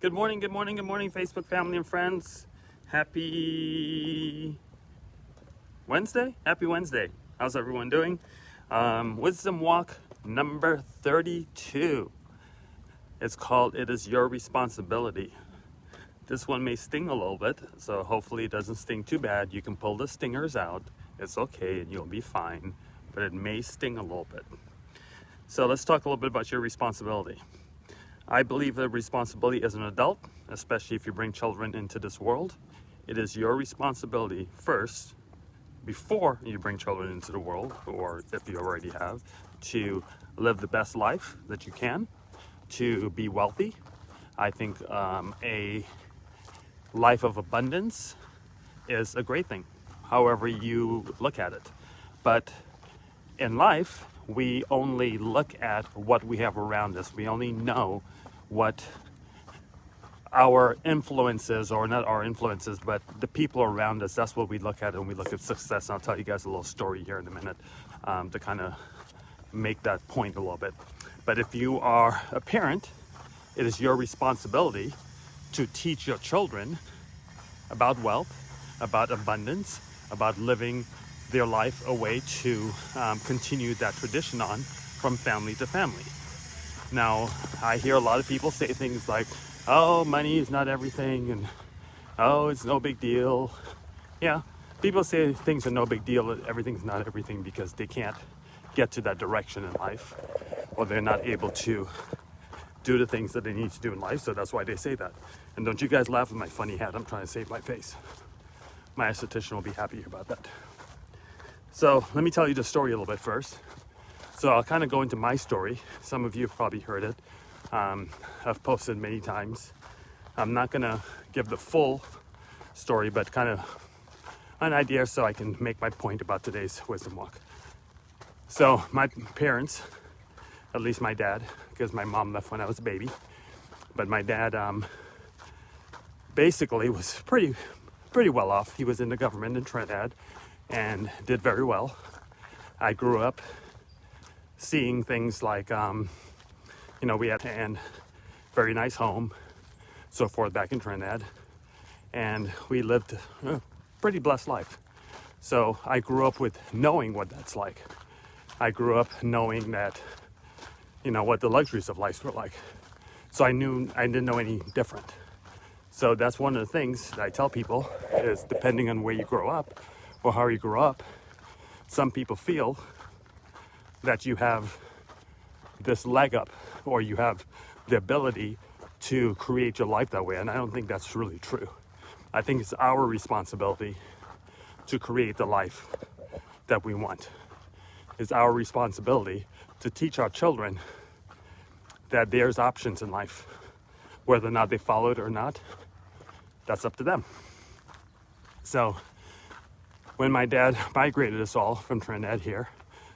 Good morning, good morning, good morning, Facebook family and friends. Happy Wednesday? Happy Wednesday. How's everyone doing? Wisdom Walk number 32. It's called It Is Your Responsibility. This one may sting a little bit, so hopefully it doesn't sting too bad. You can pull the stingers out. It's okay and you'll be fine, but it may sting a little bit. So let's talk a little bit about your responsibility. I believe that responsibility as an adult, especially if you bring children into this world, it is your responsibility first, before you bring children into the world, or if you already have, to live the best life that you can, to be wealthy. I think a life of abundance is a great thing, however you look at it. But in life, we only look at what we have around us. We only know what our influences, or not our influences, but the people around us. That's what we look at when we look at success. And I'll tell you guys a little story here in a minute to kind of make that point a little bit. But if you are a parent, it is your responsibility to teach your children about wealth, about abundance, about living their life a way to continue that tradition on from family to family. Now, I hear a lot of people say things like, oh, money is not everything, and oh, it's no big deal. Yeah, people say things are no big deal, everything's not everything, because they can't get to that direction in life, or they're not able to do the things that they need to do in life, so that's why they say that. And don't you guys laugh at my funny hat, I'm trying to save my face. My esthetician will be happy about that. So let me tell you the story a little bit first. So I'll kind of go into my story. Some of you have probably heard it. I've posted many times. I'm not going to give the full story, but kind of an idea so I can make my point about today's Wisdom Walk. So my parents, at least my dad, because my mom left when I was a baby, but my dad basically was pretty well off. He was in the government in Trinidad and did very well. I grew up seeing things like, we had a very nice home, so forth, back in Trinidad, and we lived a pretty blessed life. So I grew up with knowing what that's like. I grew up knowing that, what the luxuries of life were like. So I didn't know any different. So that's one of the things that I tell people is, depending on where you grow up or how you grow up, some people feel that you have this leg up, or you have the ability to create your life that way. And I don't think that's really true. I think it's our responsibility to create the life that we want. It's our responsibility to teach our children that there's options in life. Whether or not they follow it or not, that's up to them. So when my dad migrated us all from Trinidad here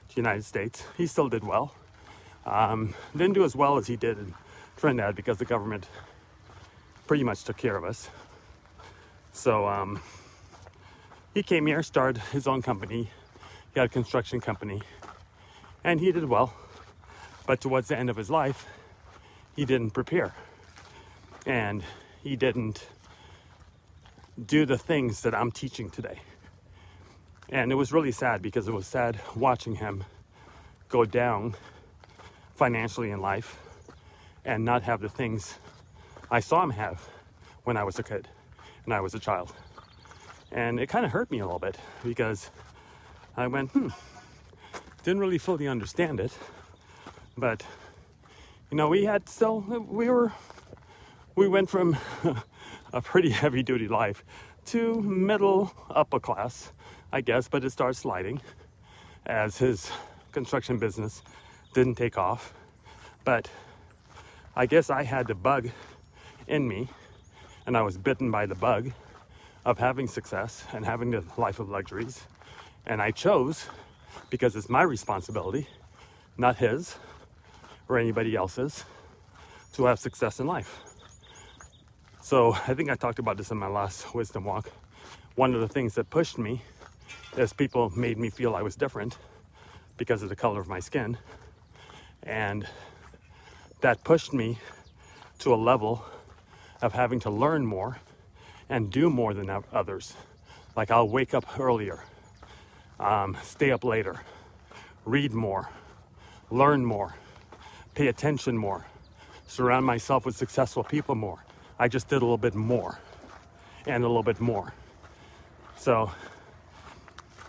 to the United States, he still did well. Didn't do as well as he did in Trinidad because the government pretty much took care of us. So he came here, started his own company. He had a construction company, and he did well. But towards the end of his life, he didn't prepare, and he didn't do the things that I'm teaching today. And it was really sad, because it was sad watching him go down financially in life and not have the things I saw him have when I was a kid and I was a child. And it kind of hurt me a little bit, because I went, didn't really fully understand it. But, we went from a pretty heavy duty life to middle upper class, I guess, but it started sliding as his construction business didn't take off. But I guess I had the bug in me, and I was bitten by the bug of having success and having the life of luxuries. And I chose, because it's my responsibility, not his or anybody else's, to have success in life. So I think I talked about this in my last Wisdom Walk. One of the things that pushed me is people made me feel I was different because of the color of my skin. And that pushed me to a level of having to learn more and do more than others. Like I'll wake up earlier, stay up later, read more, learn more, pay attention more, surround myself with successful people more. I just did a little bit more and a little bit more. So,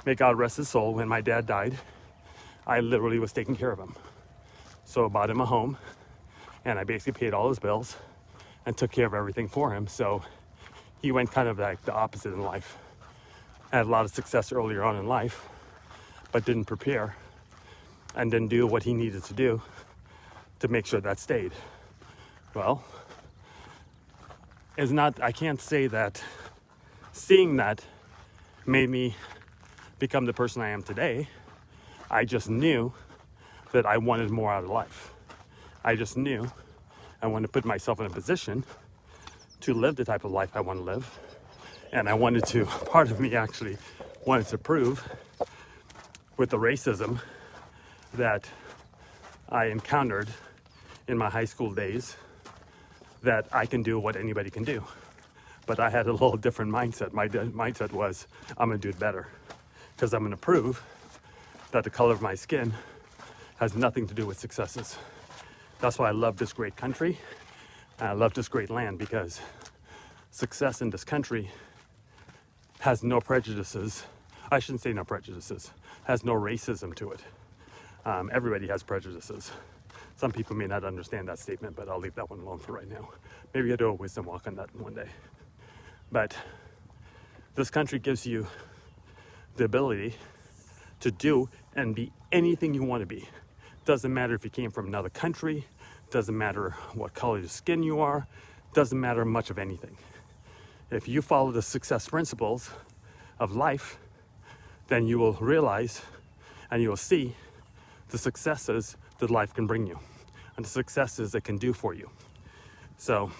may God rest his soul, when my dad died, I literally was taking care of him. So I bought him a home, and I basically paid all his bills and took care of everything for him. So he went kind of like the opposite in life. Had a lot of success earlier on in life, but didn't prepare and didn't do what he needed to do to make sure that stayed. Well, I can't say that seeing that made me become the person I am today. I just knew that I wanted more out of life. I just knew I wanted to put myself in a position to live the type of life I want to live. And I wanted to, part of me actually wanted to prove with the racism that I encountered in my high school days that I can do what anybody can do. But I had a little different mindset. My mindset was, I'm gonna do it better, because I'm gonna prove that the color of my skin has nothing to do with successes. That's why I love this great country, and I love this great land, because success in this country has no prejudices. I shouldn't say no prejudices, has no racism to it. Everybody has prejudices. Some people may not understand that statement, but I'll leave that one alone for right now. Maybe I'll do a wisdom walk on that one day. But this country gives you the ability to do and be anything you want to be. Doesn't matter if you came from another country, doesn't matter what color of skin you are, doesn't matter much of anything. If you follow the success principles of life, then you will realize and you will see the successes that life can bring you and the successes it can do for you. So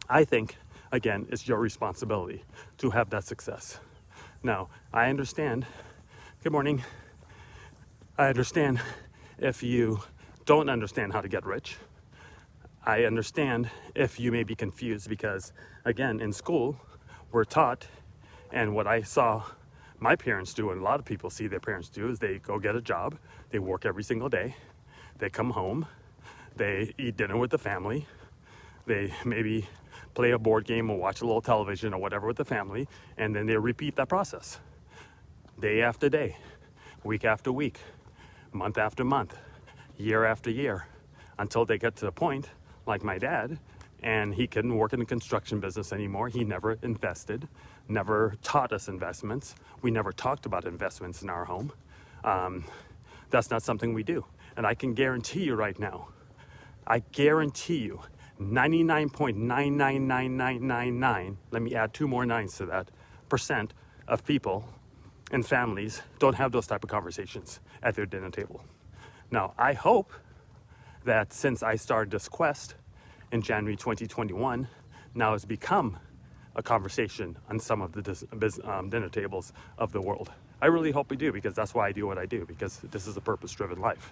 I think, again, it's your responsibility to have that success. Now, I understand, good morning, I understand if you don't understand how to get rich. I understand if you may be confused because, again, in school, we're taught, and what I saw my parents do, and a lot of people see their parents do, is they go get a job, they work every single day, they come home, they eat dinner with the family, they maybe play a board game or watch a little television or whatever with the family, and then they repeat that process. Day after day, week after week, month after month, year after year, until they get to the point, like my dad, and he couldn't work in the construction business anymore. He never invested, never taught us investments. We never talked about investments in our home. That's not something we do. And I can guarantee you right now, I guarantee you, 99.999999, let me add 2 more nines to that, percent of people and families don't have those type of conversations at their dinner table. Now, I hope that since I started this quest in January 2021, now it's become a conversation on some of the dinner tables of the world. I really hope we do, because that's why I do what I do, because this is a purpose-driven life.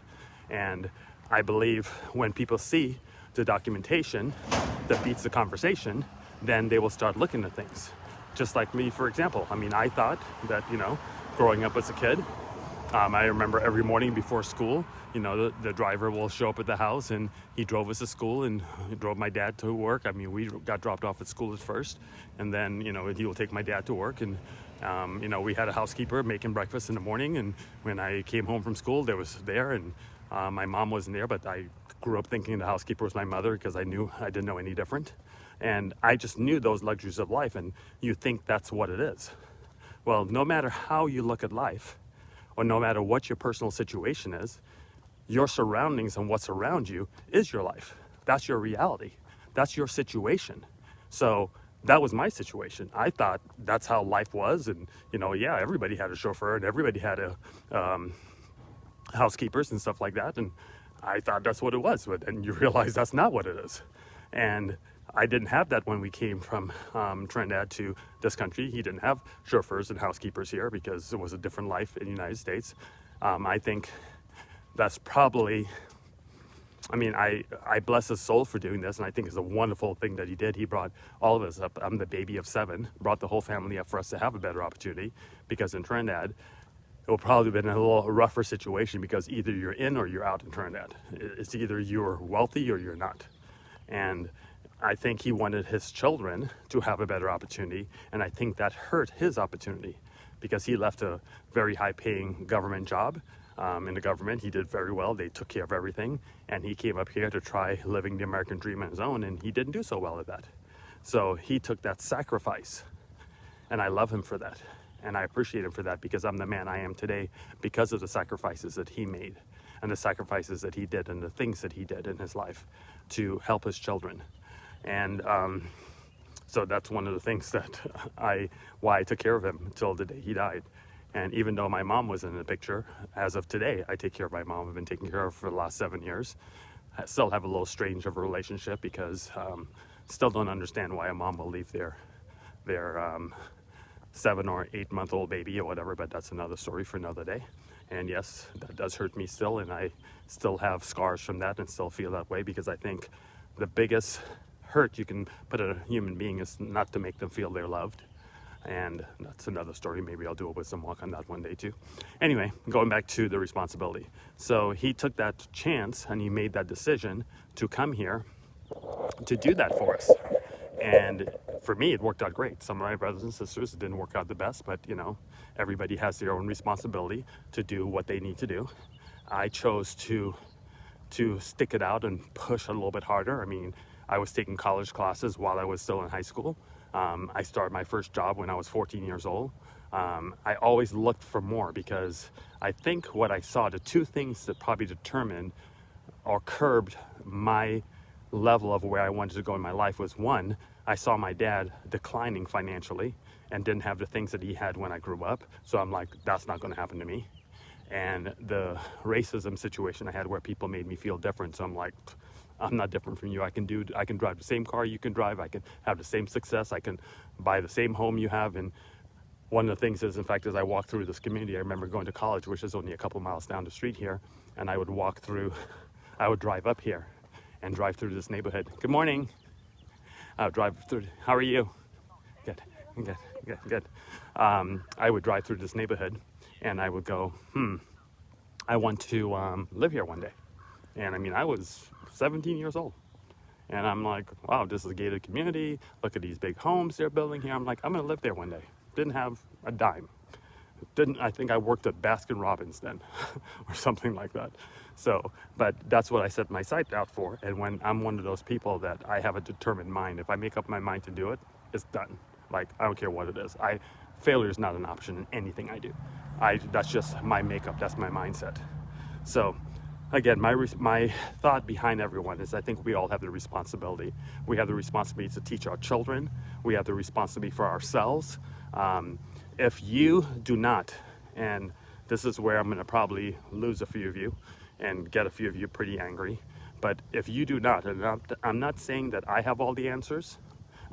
And I believe when people see the documentation that beats the conversation, then they will start looking at things. Just like me, for example. I mean, I thought that, growing up as a kid, I remember every morning before school, the driver will show up at the house, and he drove us to school, and he drove my dad to work. I mean, we got dropped off at school at first, and then, he will take my dad to work. And, we had a housekeeper making breakfast in the morning. And when I came home from school, there was there, and my mom wasn't there, but I grew up thinking the housekeeper was my mother because I didn't know any different. And I just knew those luxuries of life, and you think that's what it is. Well, no matter how you look at life, or no matter what your personal situation is, your surroundings and what's around you is your life. That's your reality. That's your situation. So that was my situation. I thought that's how life was. And, everybody had a chauffeur and everybody had housekeepers and stuff like that. And I thought that's what it was. And you realize that's not what it is. And I didn't have that when we came from Trinidad to this country. He didn't have chauffeurs and housekeepers here because it was a different life in the United States. I think that's probably I mean, I bless his soul for doing this, and I think it's a wonderful thing that he did. He brought all of us up. I'm the baby of 7, brought the whole family up for us to have a better opportunity, because in Trinidad, it will probably have been a little rougher situation, because either you're in or you're out in Trinidad. It's either you're wealthy or you're not. And I think he wanted his children to have a better opportunity, and I think that hurt his opportunity, because he left a very high-paying government job. In the government, he did very well. They took care of everything, and he came up here to try living the American dream on his own, and he didn't do so well at that. So he took that sacrifice, and I love him for that, and I appreciate him for that, because I'm the man I am today because of the sacrifices that he made, and the sacrifices that he did, and the things that he did in his life to help his children. And so that's one of the things that why I took care of him until the day he died. And even though my mom was in the picture, as of today, I take care of my mom. I've been taking care of her for the last 7 years. I still have a little strange of a relationship, because still don't understand why a mom will leave their 7 or 8 month old baby or whatever, but that's another story for another day. And yes, that does hurt me still, and I still have scars from that and still feel that way, because I think the biggest hurt you can put on a human being is not to make them feel they're loved. And that's another story. Maybe I'll do a wisdom walk on that one day too. Anyway, going back to the responsibility. So he took that chance and he made that decision to come here to do that for us. And for me, it worked out great. Some of my brothers and sisters, it didn't work out the best, but everybody has their own responsibility to do what they need to do. I chose to stick it out and push a little bit harder. I mean, I was taking college classes while I was still in high school. I started my first job when I was 14 years old. I always looked for more, because I think what I saw, the two things that probably determined or curbed my level of where I wanted to go in my life was, one, I saw my dad declining financially and didn't have the things that he had when I grew up. So I'm like, that's not going to happen to me. And the racism situation I had where people made me feel different. So I'm like, I'm not different from you. I can drive the same car you can drive. I can have the same success. I can buy the same home you have. And one of the things is, in fact, as I walked through this community, I remember going to college, which is only a couple miles down the street here. And I would drive up here and drive through this neighborhood. Good morning. Drive through. How are you? Good. I would drive through this neighborhood and I would go, I want to live here one day. And I mean, I was 17 years old. And I'm like, wow, this is a gated community. Look at these big homes they're building here. I'm like, I'm going to live there one day. Didn't have a dime. I think I worked at Baskin Robbins then or something like that. So, but that's what I set my sight out for. And when I'm one of those people that I have a determined mind, if I make up my mind to do it, it's done. Like, I don't care what it is. Failure is not an option in anything I do. That's just my makeup. That's my mindset. So, again, my thought behind everyone is I think we all have the responsibility. We have the responsibility to teach our children. We have the responsibility for ourselves. If you do not, and this is where I'm going to probably lose a few of you and get a few of you pretty angry, but if you do not, and I'm not saying that I have all the answers.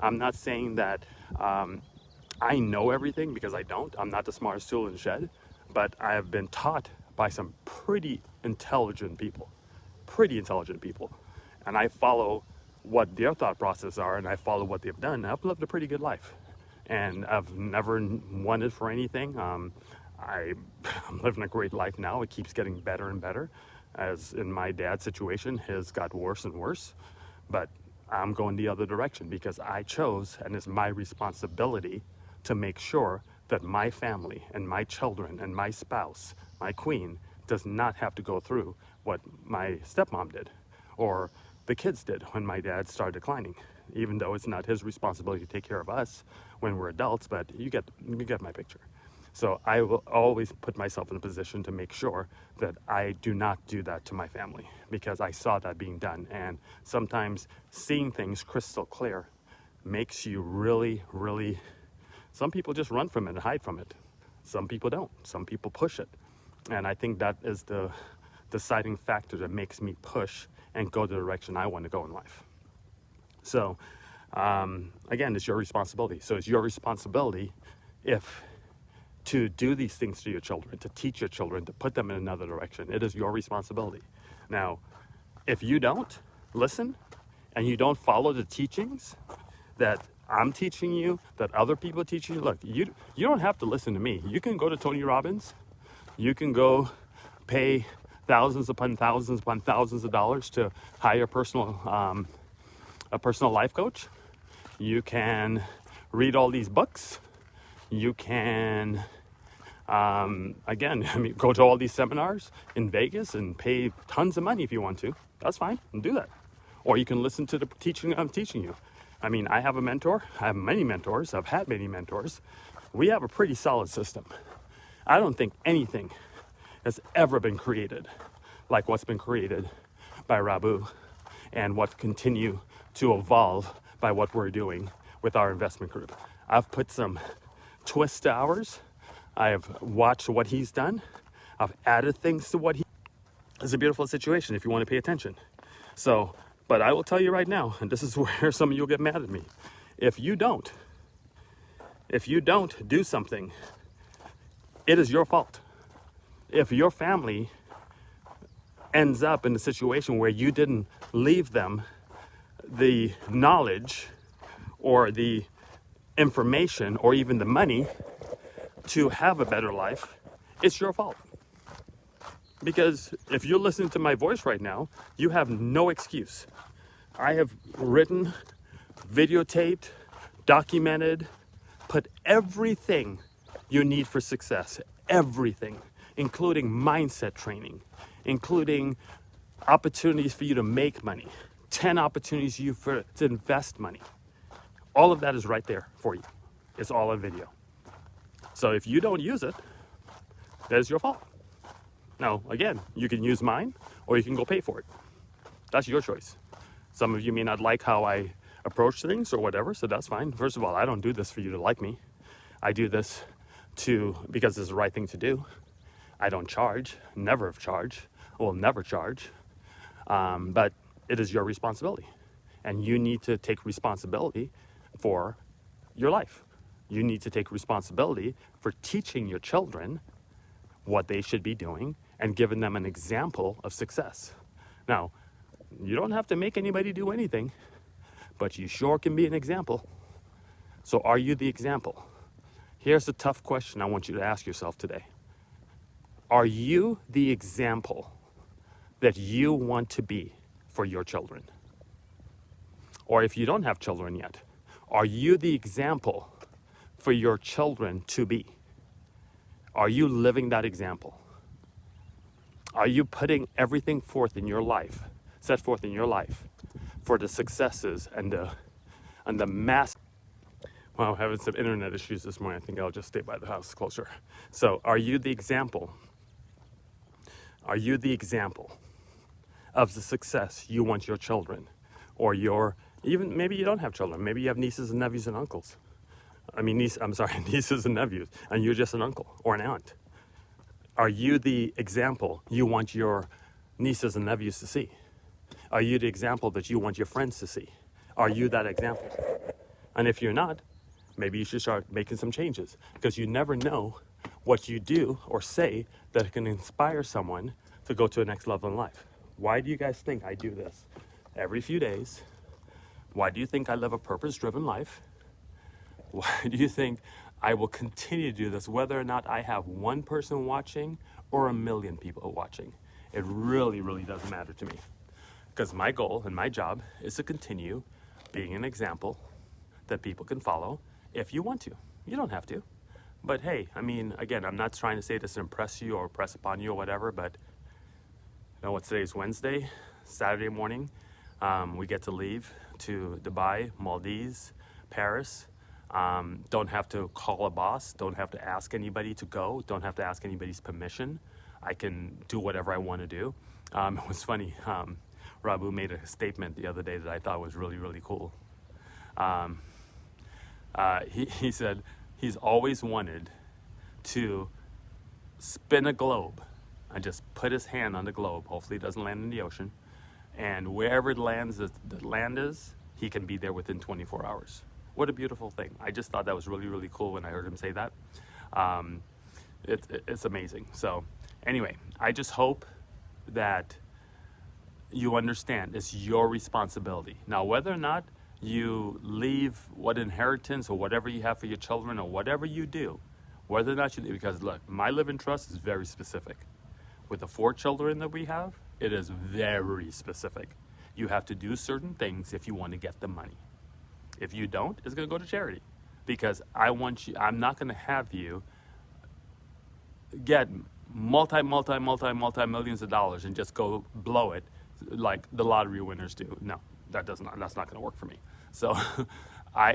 I'm not saying that I know everything, because I don't. I'm not the smartest tool in the shed, but I have been taught by some pretty intelligent people, and I follow what their thought process are, and I follow what they've done. I've lived a pretty good life, and I've never wanted for anything. I'm living a great life now. It keeps getting better and better. As in my dad's situation, his got worse and worse, but I'm going the other direction because I chose, and it's my responsibility to make sure that my family and my children and my spouse, my queen, does not have to go through what my stepmom did or the kids did when my dad started declining, even though it's not his responsibility to take care of us when we're adults, but you get my picture. So I will always put myself in a position to make sure that I do not do that to my family, because I saw that being done. And sometimes seeing things crystal clear makes you really, really, some people just run from it and hide from it. Some people don't. Some people push it. And I think that is the deciding factor that makes me push and go the direction I want to go in life. So again, it's your responsibility. So it's your responsibility to do these things to your children, to teach your children, to put them in another direction. It is your responsibility. Now, If you don't listen and you don't follow the teachings that I'm teaching you, that other people are teaching you, look, you don't have to listen to me. You can go to Tony Robbins. You can go pay thousands upon thousands of dollars to hire a personal life coach. You can read all these books. You can, again, go to all these seminars in Vegas and pay tons of money if you want to. That's fine, and do that. Or you can listen to the teaching I'm teaching you. I have a mentor. I have many mentors. I've had many mentors. We have a pretty solid system. I don't think anything has ever been created like what's been created by Rabu and what continue to evolve by what we're doing with our investment group. I've put some twist to ours. I have watched what he's done. I've added things to what he. It's a beautiful situation if you want to pay attention. So, but I will tell you right now, and this is where some of you will get mad at me. If you don't do something, it is your fault. If your family ends up in a situation where you didn't leave them the knowledge or the information or even the money to have a better life, it's your fault. Because if you're listening to my voice right now, you have no excuse. I have written, videotaped, documented, put everything you need for success, everything, including mindset training, including opportunities for you to make money, 10 opportunities to invest money. All of that is right there for you. It's all on video. So if you don't use it, that is your fault. Now, again, you can use mine or you can go pay for it. That's your choice. Some of you may not like how I approach things or whatever, so that's fine. First of all, I don't do this for you to like me. I do this because it's the right thing to do. I don't charge, never have charged, will never charge, but it is your responsibility. And you need to take responsibility for your life. You need to take responsibility for teaching your children what they should be doing and giving them an example of success. Now, you don't have to make anybody do anything, but you sure can be an example. So are you the example? Here's the tough question I want you to ask yourself today. Are you the example that you want to be for your children? Or if you don't have children yet, are you the example for your children to be? Are you living that example? Are you putting everything forth in your life, set forth in your life, for the successes and the mass? Well, I'm having some internet issues this morning. I think I'll just stay by the house closer. So, are you the example? Are you the example of the success you want your children, or even maybe you don't have children, maybe you have nieces and nephews and uncles. Nieces and nephews, and you're just an uncle or an aunt. Are you the example you want your nieces and nephews to see? Are you the example that you want your friends to see? Are you that example? And if you're not, maybe you should start making some changes, because you never know what you do or say that can inspire someone to go to the next level in life. Why do you guys think I do this every few days? Why do you think I live a purpose-driven life? Why do you think I will continue to do this, whether or not I have one person watching or 1 million people watching? It really, really doesn't matter to me. Because my goal and my job is to continue being an example that people can follow if you want to. You don't have to. But hey, again, I'm not trying to say this to impress you or press upon you or whatever, but you know what, today's Wednesday, Saturday morning, we get to leave to Dubai, Maldives, Paris. Don't have to call a boss, don't have to ask anybody to go, don't have to ask anybody's permission. I can do whatever I want to do. It was funny, Rabu made a statement the other day that I thought was really, really cool. He said he's always wanted to spin a globe and just put his hand on the globe. Hopefully it doesn't land in the ocean. And wherever it lands, the land is, he can be there within 24 hours. What a beautiful thing. I just thought that was really, really cool when I heard him say that. It's amazing. So anyway, I just hope that you understand it's your responsibility. Now, whether or not you leave what inheritance or whatever you have for your children or whatever you do, whether or not you, because look, my living trust is very specific. With the 4 children that we have, it is very specific. You have to do certain things if you want to get the money. If you don't, it's going to go to charity. Because I'm not going to have you get multi millions of dollars and just go blow it like the lottery winners do. No, that's not going to work for me. So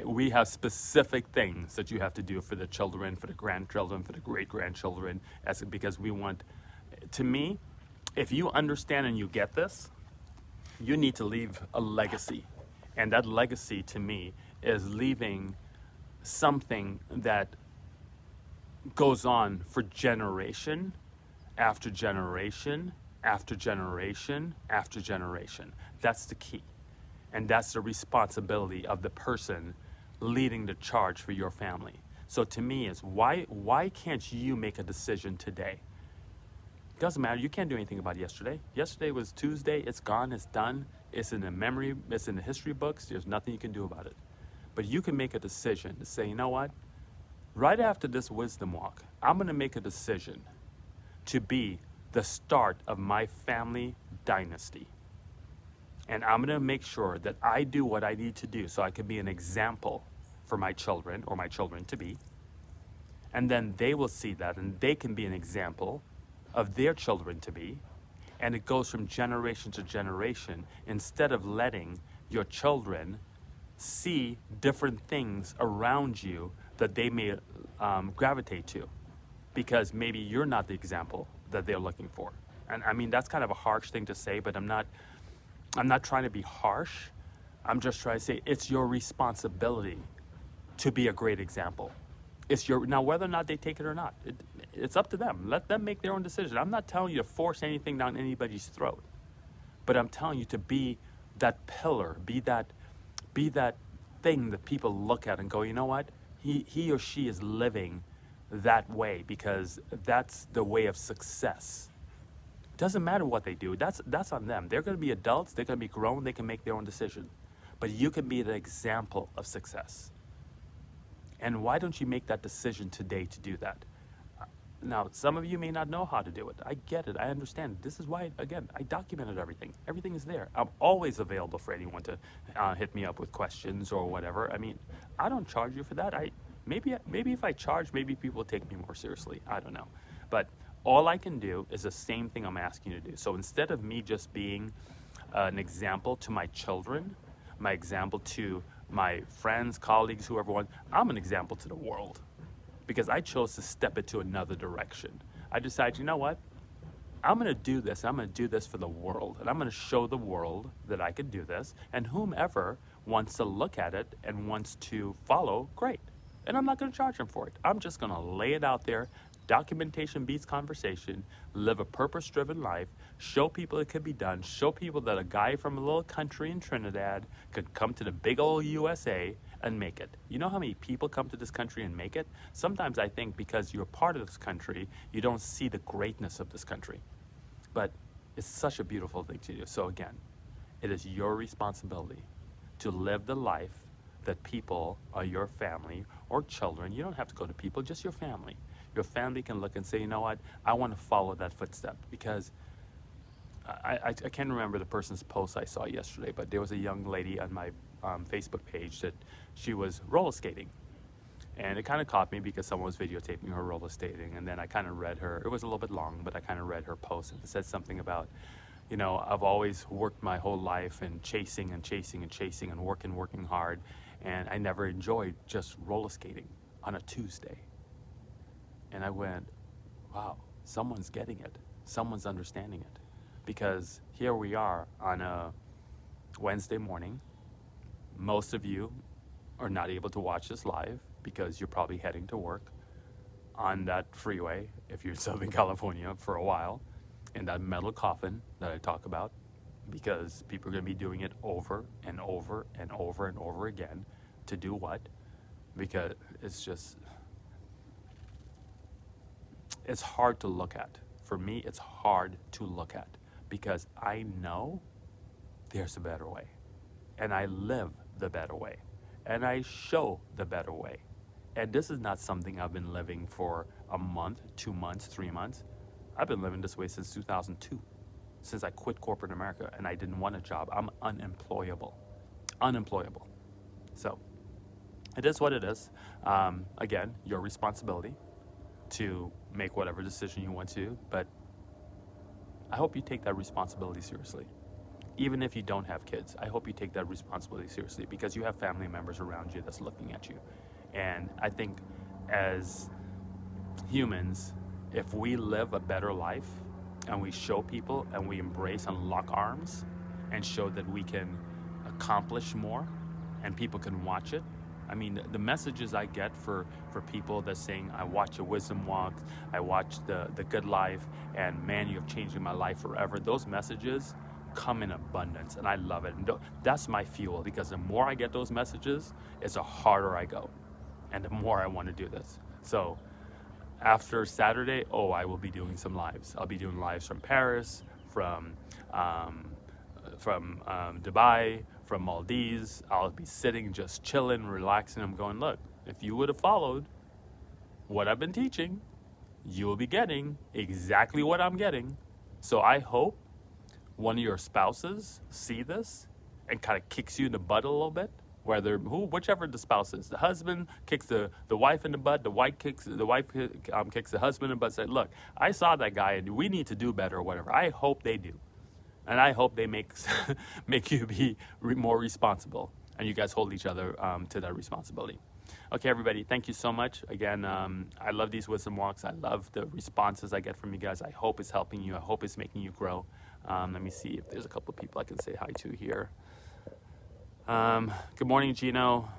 we have specific things that you have to do for the children, for the grandchildren, for the great-grandchildren, because we want, to me, if you understand and you get this, you need to leave a legacy. And that legacy, to me, is leaving something that goes on for generation after generation after generation after generation. That's the key. And that's the responsibility of the person leading the charge for your family. So to me, is why can't you make a decision today? It doesn't matter. You can't do anything about yesterday. Yesterday was Tuesday. It's gone. It's done. It's in the memory. It's in the history books. There's nothing you can do about it. But you can make a decision to say, you know what? Right after this wisdom walk, I'm going to make a decision to be the start of my family dynasty. And I'm going to make sure that I do what I need to do so I can be an example for my children or my children to be. And then they will see that and they can be an example of their children to be. And it goes from generation to generation instead of letting your children see different things around you that they may gravitate to, because maybe you're not the example that they're looking for. And I mean, that's kind of a harsh thing to say, but I'm not trying to be harsh. I'm just trying to say it's your responsibility to be a great example. Now, whether or not they take it or not, it's up to them. Let them make their own decision. I'm not telling you to force anything down anybody's throat, but I'm telling you to be that pillar, be that thing that people look at and go, you know what? He or she is living that way because that's the way of success. Doesn't matter what they do. That's on them. They're going to be adults. They're going to be grown. They can make their own decision. But you can be the example of success. And why don't you make that decision today to do that? Now, some of you may not know how to do it. I get it. I understand. This is why, again, I documented everything. Everything is there. I'm always available for anyone to hit me up with questions or whatever. I mean, I don't charge you for that. Maybe if I charge, maybe people will take me more seriously. I don't know. But all I can do is the same thing I'm asking you to do. So instead of me just being an example to my children, my example to my friends, colleagues, whoever wants, I'm an example to the world. Because I chose to step it to another direction. I decided, you know what? I'm going to do this. I'm going to do this for the world. And I'm going to show the world that I can do this. And whomever wants to look at it and wants to follow, great. And I'm not going to charge them for it. I'm just going to lay it out there. Documentation beats conversation. Live a purpose-driven life. Show people it could be done. Show people that a guy from a little country in Trinidad could come to the big old USA and make it. You know how many people come to this country and make it? Sometimes I think because you're part of this country, you don't see the greatness of this country. But it's such a beautiful thing to do. So again, it is your responsibility to live the life that people are your family or children. You don't have to go to people, just your family. Your family can look and say, you know what, I want to follow that footstep. Because I can't remember the person's post I saw yesterday, but there was a young lady on my Facebook page that she was roller skating. And it kind of caught me because someone was videotaping her roller skating. And then I kind of read her, it was a little bit long, but I kind of read her post. And it said something about, you know, I've always worked my whole life and chasing and working hard. And I never enjoyed just roller skating on a Tuesday. And I went, wow, someone's getting it. Someone's understanding it. Because here we are on a Wednesday morning. Most of you are not able to watch this live because you're probably heading to work on that freeway, if you're in Southern California, for a while, in that metal coffin that I talk about, because people are going to be doing it over and over and over and over again. To do what? Because it's hard to look at. For me, it's hard to look at because I know there's a better way. And I live the better way. And I show the better way. And this is not something I've been living for a month, 2 months, 3 months. I've been living this way since 2002, since I quit corporate America and I didn't want a job. I'm unemployable. Unemployable. So it is what it is. Again, your responsibility to make whatever decision you want to, but I hope you take that responsibility seriously. Even if you don't have kids, I hope you take that responsibility seriously because you have family members around you that's looking at you. And I think as humans, if we live a better life and we show people and we embrace and lock arms and show that we can accomplish more and people can watch it. I mean, the messages I get for people that's saying, I watch your wisdom walks, I watch the good life, and man, you have changed my life forever. Those messages come in abundance, and I love it. And that's my fuel, because the more I get those messages, it's the harder I go, and the more I want to do this. So after Saturday, I will be doing some lives. I'll be doing lives from Paris, from Dubai, from Maldives. I'll be sitting, just chilling, relaxing. I'm going, look, if you would have followed what I've been teaching, you will be getting exactly what I'm getting. So I hope one of your spouses see this and kind of kicks you in the butt a little bit. Whichever the spouse is, the husband kicks the wife in the butt, the wife kicks the husband in the butt. Say, look, I saw that guy, and we need to do better, or whatever. I hope they do, and I hope they make you be more responsible, and you guys hold each other to that responsibility. Okay, everybody, thank you so much. Again, I love these wisdom walks. I love the responses I get from you guys. I hope it's helping you. I hope it's making you grow. Let me see if there's a couple of people I can say hi to here. Good morning, Gino.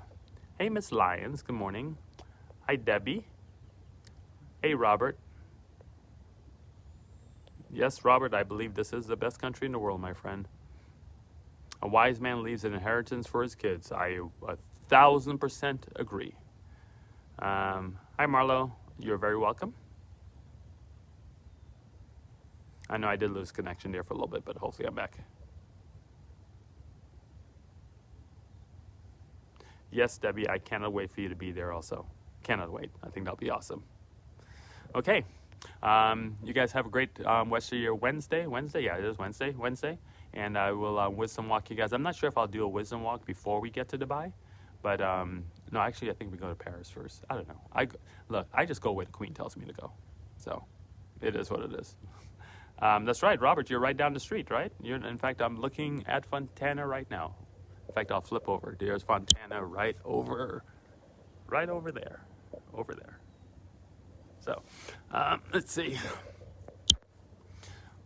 Hey, Miss Lyons. Good morning. Hi, Debbie. Hey, Robert. Yes, Robert, I believe this is the best country in the world, my friend. A wise man leaves an inheritance for his kids. I 1,000% agree. Hi, Marlo. You're very welcome. I know I did lose connection there for a little bit, but hopefully I'm back. Yes, Debbie, I cannot wait for you to be there also. Cannot wait. I think that'll be awesome. Okay. You guys have a great rest of your Wednesday. Yeah, it is Wednesday. And I will wisdom walk you guys. I'm not sure if I'll do a wisdom walk before we get to Dubai. But, no, actually, I think we go to Paris first. I don't know. Look, I just go where the Queen tells me to go. So it is what it is. That's right, Robert, you're right down the street, right? In fact, I'm looking at Fontana right now. In fact, I'll flip over. There's Fontana right over there. Over there. So, let's see.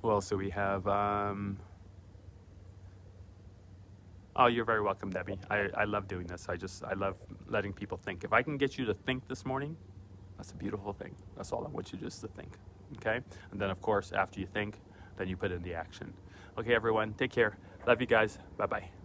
Who else do we have? Oh, you're very welcome, Debbie. I love doing this. I love letting people think. If I can get you to think this morning, that's a beautiful thing. That's all I want you just to think. Okay? And then, of course, after you think, then you put in the action. Okay, everyone, take care. Love you guys. Bye-bye.